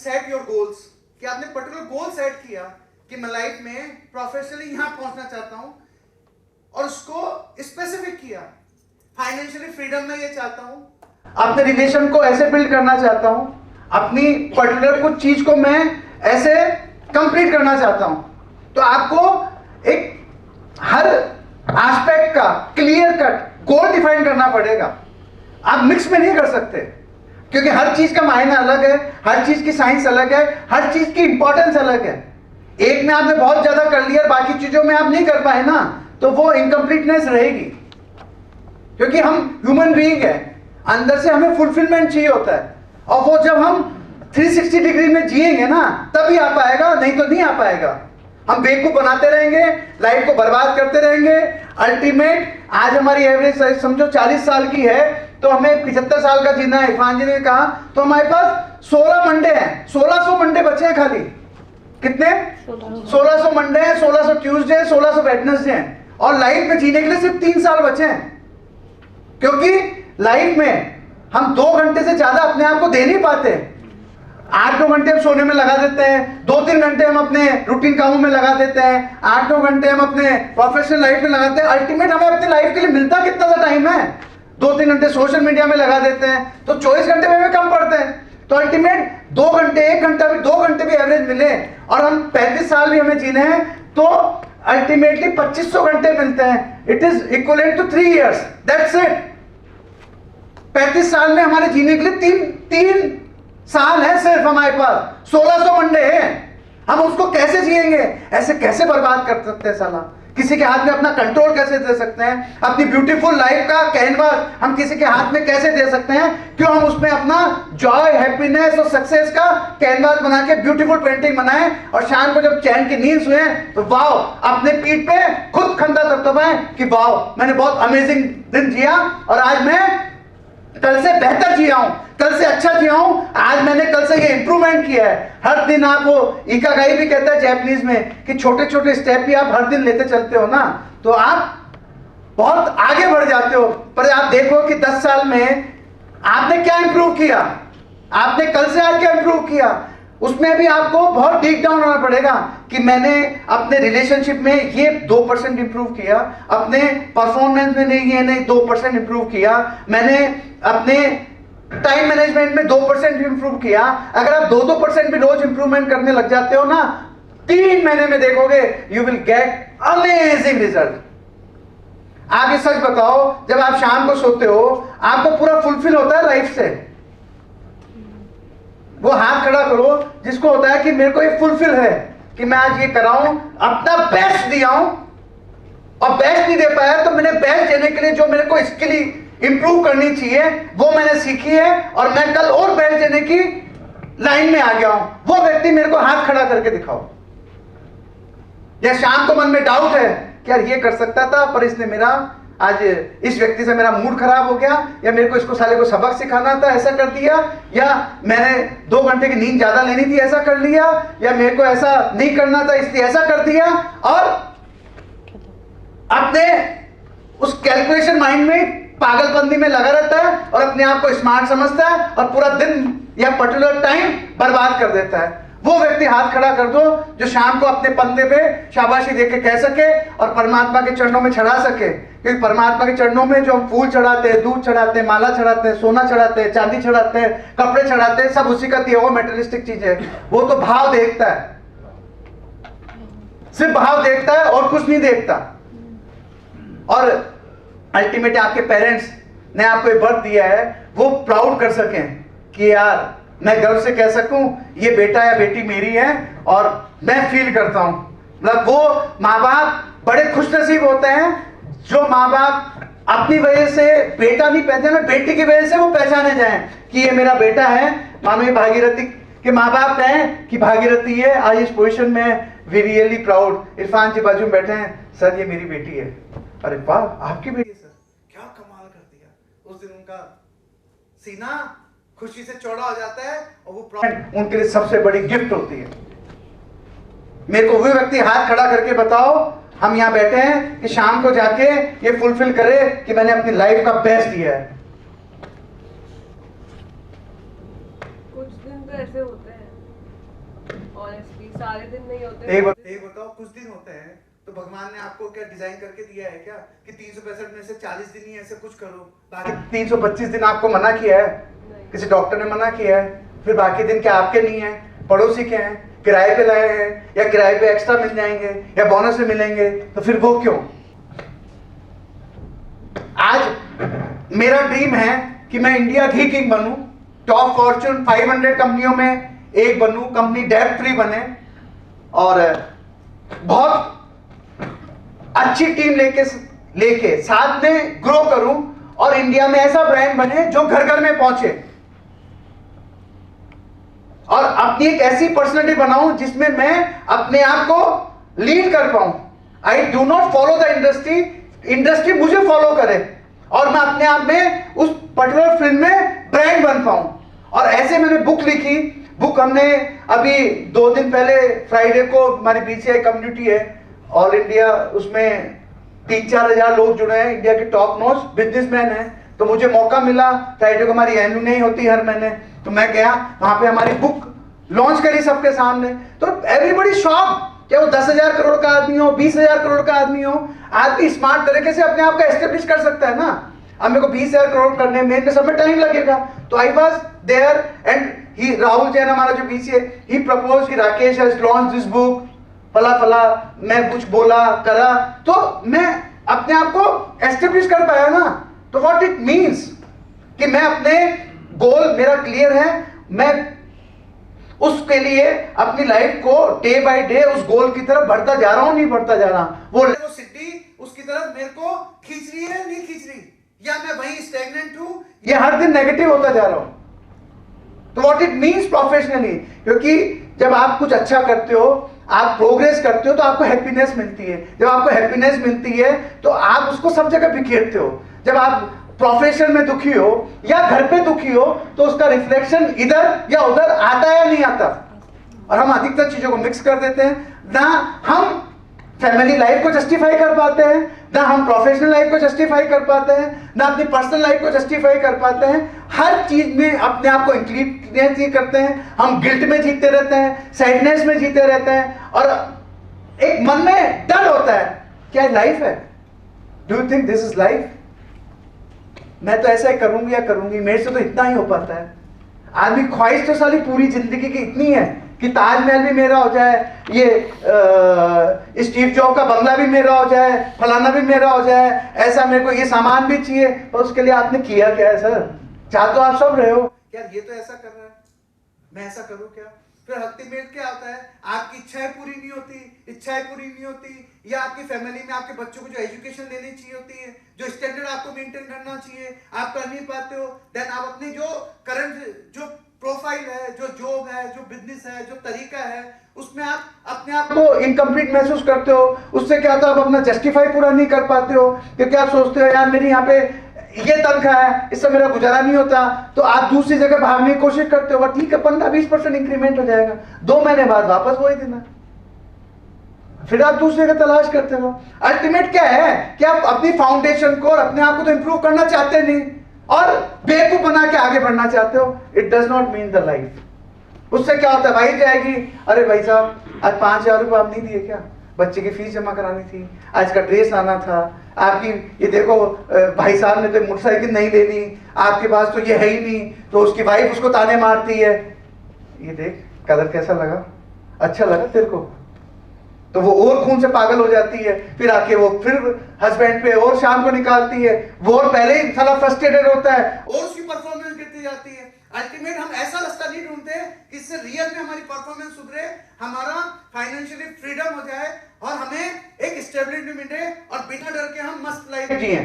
Set your goals, कि आपने particular goal set किया कि मैं लाइफ में प्रोफेशनली यहां पहुंचना चाहता हूं, और उसको स्पेसिफिक किया। फाइनेंशियली फ्रीडम में ये चाहता हूं, अपने रिलेशन को ऐसे बिल्ड करना चाहता हूं, अपनी पर्टिकुलर कुछ चीज को मैं ऐसे कंप्लीट करना चाहता हूं। तो आपको एक हर एस्पेक्ट का क्लियर कट गोल डिफाइन करना पड़ेगा। आप मिक्स में नहीं कर सकते, क्योंकि हर चीज का मायना अलग है, हर चीज की साइंस अलग है, हर चीज की इंपॉर्टेंस अलग है। एक में आपने बहुत ज्यादा कर लिया, बाकी चीजों में आप नहीं कर पाए ना, तो वो इनकम्प्लीटनेस रहेगी। क्योंकि हम ह्यूमन बीइंग है, अंदर से हमें फुलफिलमेंट चाहिए होता है, और वो जब हम 360 डिग्री में जिएंगे ना तभी आ पाएगा, नहीं तो नहीं आ पाएगा। हम बेवकूफ बनाते रहेंगे, लाइफ को बर्बाद करते रहेंगे। अल्टीमेट आज हमारी एवरेज समझो 40 साल की है, तो हमें 75 साल का जीना है। इरफान जी ने कहा तो हमारे पास 16 मंडे हैं, 1600 मंडे बचे हैं खाली। कितने? 1600 मंडे हैं, 1600 ट्यूसडे, 1600 वेडनेसडे हैं, और लाइफ में जीने के लिए सिर्फ 3 साल बचे हैं। क्योंकि लाइफ में हम 2 घंटे से ज्यादा अपने आप को दे नहीं पाते। 8-9 घंटे हम सोने में लगा देते हैं, 2-3 घंटे हम अपने रूटीन कामों में लगा देते हैं, 8-9 घंटे हम अपने प्रोफेशनल लाइफ में लगाते हैं। अल्टीमेट हमें अपनी लाइफ के लिए मिलता कितना सा टाइम है? 2-3 घंटे सोशल मीडिया में लगा देते हैं, तो 24 घंटे में हमें कम पड़ते हैं। तो अल्टीमेट 2 घंटे, 1 घंटा भी, 2 घंटे भी एवरेज मिले, और हम 35 साल भी हमें जीने हैं, तो अल्टीमेटली 2500 घंटे मिलते हैं। It is equivalent to 3 years, that's it. 35 साल में हमारे जीने के लिए तीन साल है सिर्फ हमारे पास, 1600 मंडे हैं। हम उसको कैसे जिएंगे? ऐसे कैसे बर्बाद कर सकते हैं साला? किसी के हाथ में अपना कंट्रोल कैसे दे सकते हैं? अपनी ब्यूटीफुल लाइफ का कैनवास हम किसी के हाथ में कैसे दे सकते हैं? क्यों हम उसमें अपना जॉय, हैप्पीनेस और सक्सेस का कैनवास बना के ब्यूटीफुल पेंटिंग बनाएं, और शाम को जब चैन की नींद सोए तो वाओ, अपने पीठ पे खुद खंदा थपथपाएं कि वाओ मैंने बहुत अमेजिंग दिन जिया, और आज मैं कल से बेहतर जिया हूं, कल से अच्छा जिया हूं, आज मैंने कल से ये इंप्रूवमेंट किया है। हर दिन आप वो इकागाई भी कहता है जापानीज में, कि छोटे छोटे स्टेप भी आप हर दिन लेते चलते हो ना, तो आप बहुत आगे बढ़ जाते हो। पर आप देखो कि 10 साल में आपने क्या इंप्रूव किया, आपने कल से आज क्या इंप्रूव किया। उसमें भी आपको बहुत डीप डाउन होना पड़ेगा कि मैंने अपने रिलेशनशिप में ये 2% इंप्रूव किया, अपने परफॉर्मेंस में नहीं 2% इंप्रूव किया, मैंने अपने टाइम मैनेजमेंट में 2% इंप्रूव किया। अगर आप 2% भी रोज इंप्रूवमेंट करने लग जाते हो ना, 3 महीने में देखोगे you will get amazing result. आप ये सच बताओ, जब आप शाम को सोते हो आपको पूरा फुलफिल होता है लाइफ से? वो हाथ खड़ा करो जिसको होता है कि मेरे को ये फुलफिल है कि मैं आज ये कराऊं, अपना बेस्ट दिया हूं, और बेस्ट नहीं दे पाया तो मैंने बेस्ट देने के लिए जो मेरे को इसके लिए इंप्रूव करनी चाहिए वो मैंने सीखी है, और मैं कल और बेस्ट देने की लाइन में आ गया हूं। वो व्यक्ति मेरे को हाथ खड़ा करके दिखाओ। या शाम को मन में डाउट है कि यार ये कर सकता था, पर इसने मेरा आज इस व्यक्ति से मेरा मूड खराब हो गया, या मेरे को इसको साले को सबक सिखाना था ऐसा कर दिया, या मैंने 2 घंटे की नींद ज्यादा लेनी थी ऐसा कर लिया, या मेरे को ऐसा नहीं करना था इसलिए ऐसा कर दिया। और अपने उस कैलकुलेशन माइंड में पागलपंती में लगा रहता है, और अपने आप को स्मार्ट समझता है, और पूरा दिन या पर्टिकुलर टाइम बर्बाद कर देता है। वो व्यक्ति हाथ खड़ा कर दो जो शाम को अपने पंधे पे शाबाशी दे के कह सके और परमात्मा के चरणों में चढ़ा सके। क्योंकि परमात्मा के चरणों में जो हम फूल चढ़ाते हैं, दूध चढ़ाते हैं, माला चढ़ाते हैं, सोना चढ़ाते हैं, चांदी चढ़ाते हैं, कपड़े चढ़ाते हैं, सब उसी का दिया हुआ मेटेरियलिस्टिक चीज है। वो तो भाव देखता है, सिर्फ भाव देखता है और कुछ नहीं देखता। और अल्टीमेट आपके पेरेंट्स ने आपको ये बर्थ दिया है, वो प्राउड कर सकें कि यार मैं गर्व से कह सकूं ये बेटा या बेटी मेरी है, और मैं फील करता हूं। मतलब वो माँ बाप बड़े खुशनसीब होते हैं जो माँ बाप अपनी वजह से बेटा नहीं पहचाने, बेटी की वजह से वो पहचाने जाएं कि ये मेरा बेटा है। मानो ये भागीरथी के माँ बाप कहें कि भागीरथी है आज इस पोजीशन में, वी रियली प्राउड। इरफान जी बाजू में बैठे हैं, सर ये मेरी बेटी है। अरे वाह आपकी बेटी सर, क्या कमाल कर दिया। उस दिन उनका सीना खुशी से चौड़ा हो जाता है, और वो उनके लिए सबसे बड़ी गिफ्ट होती है। मेरे को वो व्यक्ति हाथ खड़ा करके बताओ, हम यहाँ बैठे हैं कि शाम को जाके ये फुलफिल करे कि मैंने अपनी लाइफ का बेस्ट दिया है। कुछ दिन तो ऐसे होते हैं ऑनेस्टली सारे दिन नहीं होते। एक बताओ, कुछ दिन होते हैं तो भगवान ने आपको क्या डिजाइन करके दिया है क्या कि 365 में से 40 दिन ही ऐसे कुछ करो, बाकी 325 दिन आपको मना किया है? किसी डॉक्टर ने मना किया है? फिर बाकी दिन क्या आपके नहीं है, पड़ोसी के हैं, किराए पे लाए हैं, या किराए पे एक्स्ट्रा मिल जाएंगे या बोनस में मिलेंगे, तो फिर वो क्यों? आज मेरा ड्रीम है कि मैं इंडिया की किंग बनूं, टॉप फॉर्च्यून 500 कंपनियों में एक बनूं, कंपनी डेट फ्री बने और बहुत अच्छी टीम लेके साथ में ग्रो करूं और इंडिया में ऐसा ब्रांड बने जो घर घर में पहुंचे और अपनी एक ऐसी पर्सनालिटी बनाऊं जिसमें मैं अपने आप को लीड कर पाऊं। I do not follow the industry, industry मुझे फॉलो करे और मैं अपने आप में उस पर्टिकुलर फील्ड में ब्रांड बन पाऊं। और ऐसे मैंने बुक लिखी। बुक हमने अभी 2 दिन पहले फ्राइडे को, हमारी बीसीआई कम्युनिटी है ऑल इंडिया, उसमें 3-4 हजार लोग जुड़े हैं, इंडिया के टॉप मोस्ट बिजनेसमैन हैं। तो मुझे मौका मिला, फ्राइडे को हमारी एनुअल नहीं होती हर महीने, तो मैं गया वहां पे, हमारी बुक लॉन्च करी सबके सामने। तो एवरीबॉडी शॉक, क्या वो 10,000 करोड़ का आदमी हो, 20,000 करोड़ का आदमी हो, आदमी स्मार्ट तरीके से अपने आप को एस्टेब्लिश कर सकता है ना। अब मेरे को 20,000 करोड़ करने में समय टाइम लगेगा, तो I was there and he, Rahul Jain हमारा जो बीसीए, ही प्रपोज कि Rakesh has launch this book, फला फला, मैं कुछ बोला करा, तो मैं अपने आप को एस्टेब्लिश कर पाया ना। तो व्हाट इट मींस कि मैं अपने गोल मेरा क्लियर है, मैं उसके लिए अपनी लाइफ को डे बाय डे उस गोल की तरफ बढ़ता जा रहा हूं, नहीं बढ़ता जा रहा, वो सिटी उसकी तरफ मेरे को खींच रही है, नहीं खींच रही, या मैं वहीं स्टैग्नेंट हूं, ये हर दिन नेगेटिव होता जा रहा हूं। तो व्हाट इट मींस प्रोफेशनली, क्योंकि जब आप कुछ अच्छा करते हो, आप प्रोग्रेस करते हो, तो आपको हैप्पीनेस मिलती है। जब आपको हैप्पीनेस मिलती है तो आप उसको सब जगह बिखेरते हो। जब आप प्रोफेशन में दुखी हो या घर पे दुखी हो तो उसका रिफ्लेक्शन इधर या उधर आता है या नहीं आता। और हम अधिकतर चीजों को मिक्स कर देते हैं, ना हम फैमिली लाइफ को जस्टिफाई कर पाते हैं, ना हम प्रोफेशनल लाइफ को जस्टिफाई कर पाते हैं, ना अपनी पर्सनल लाइफ को जस्टिफाई कर पाते हैं। हर चीज में अपने आप को इंक्लूड करते हैं, हम गिल्ट में जीते रहते हैं, सैडनेस में जीते रहते हैं, और एक मन में डर होता है, क्या लाइफ है? Do you think this is life? मैं तो ऐसा ही करूंगी या करूंगी, मेरे से तो इतना ही हो पाता है। आदमी ख्वाहिश तो साली पूरी जिंदगी की इतनी है कि ताजमहल भी मेरा हो जाए, ये स्टीव जॉब का बंगला भी मेरा हो जाए, फलाना भी मेरा हो जाए, ऐसा मेरे को ये सामान भी चाहिए, पर उसके लिए आपने किया क्या है सर? चाह तो आप सब रहे हो, यार ये तो ऐसा कर रहा है, मैं ऐसा करूं क्या? फिर अल्टीमेट क्या होता है, आपकी इच्छाएं पूरी नहीं होती, इच्छाएं पूरी नहीं होती, या आपकी फैमिली में आपके बच्चों को जो एजुकेशन लेनी चाहिए होती है, जो स्टैंडर्ड आपको मेंटेन करना चाहिए, आप कर नहीं पाते हो। देन आप अपनी जो करंट जो प्रोफाइल है, जो जॉब है, जो बिजनेस है, जो तरीका है, उसमें आप अपने आप को इनकम्प्लीट महसूस करते हो। उससे क्या होता है, आप अपना जस्टिफाई पूरा नहीं कर पाते हो, क्योंकि आप सोचते हो यार मेरी यहाँ पे ये तनख्वाह है, इससे मेरा गुजारा नहीं होता, तो आप दूसरी जगह भागने की कोशिश करते हो। ठीक है, 15-20% इंक्रीमेंट हो जाएगा, 2 महीने बाद वापस वही देना, फिर आप दूसरे का तलाश करते हो। अल्टीमेट क्या है कि आप अपनी फाउंडेशन को और अपने आप को तो इंप्रूव करना चाहते नहीं, और बेवकूफ बना के आगे बढ़ना चाहते हो। It does not mean the life. उससे क्या होता है, भाई जाएगी, अरे भाई साहब आज 5,000 रुपये आप नहीं दिए क्या? बच्चे की फीस जमा करानी थी, आज का ड्रेस आना था, आपकी ये देखो भाई साहब ने तो मोटरसाइकिल नहीं ले ली, आपके पास तो ये है ही नहीं, तो उसकी वाइफ उसको ताने मारती है, ये देख कलर कैसा लगा, अच्छा लगा तेरे को, तो वो और खून से पागल हो जाती है, फिर आके वो फिर हस्बैंड पे और शाम को निकालती है, वो और पहले ही साला फ्रस्ट्रेटेड होता है और उसकी परफॉर्मेंस गिरती जाती है। अल्टीमेट हम ऐसा रास्ता नहीं ढूंढते कि इससे रियल में हमारी परफॉर्मेंस सुधरे, हमारा फाइनेंशियली फ्रीडम हो जाए और हमें एक स्टेबिलिटी मिले और बिना डर के हम मस्त लाइफ जिए।